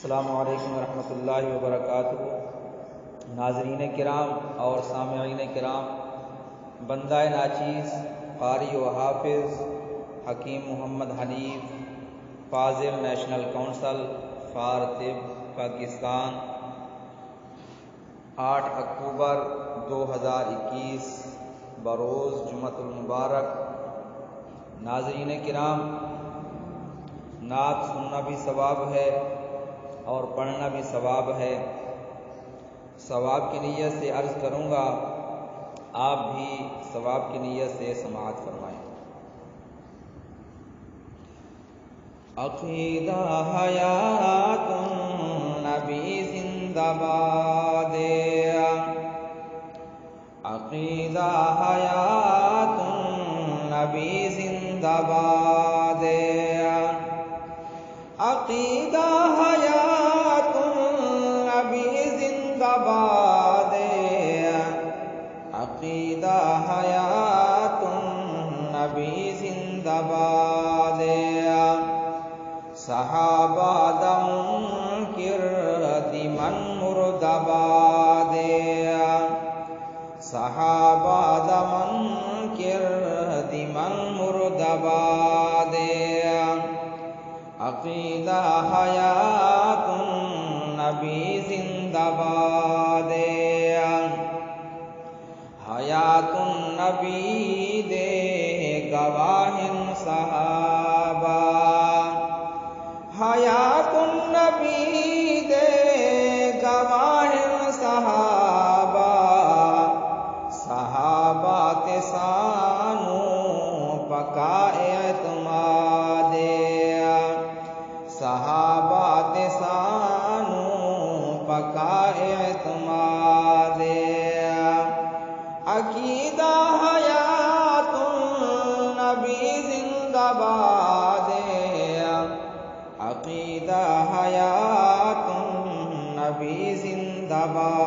السلام علیکم ورحمۃ اللہ وبرکاتہ۔ ناظرین کرام اور سامعین کرام، بندہ ناچیز قاری و حافظ حکیم محمد حنیف فاضل نیشنل کونسل فار طب پاکستان 8 اکتوبر 2021 بروز جمعۃ المبارک۔ ناظرین کرام، نعت سننا بھی ثواب ہے اور پڑھنا بھی ثواب ہے۔ ثواب کی نیت سے عرض کروں گا، آپ بھی ثواب کی نیت سے سماعت فرمائیں۔ عقیدہ حیات النبی زندہ باد، عقیدہ حیات النبی زندہ باد، عقیدہ حیات النبی زندہ باد، عقیدہ حیات النبی زندہ باد، صحابہ دا منکر دیمن مرد آباد، صحابہ دا منکر دیمن مرد آباد، عقیدہ حیات النبی زندہ باد، حیات النبی دے گواہن صحابہ، حیات النبی دے گواہن صحابہ، صحابہ تے سانو پکا اعتماد، صحابہ تے سانو پکا اعتماد، عقیدہ حیات النبی زندہ باد، عقیدہ حیات النبی زندہ باد۔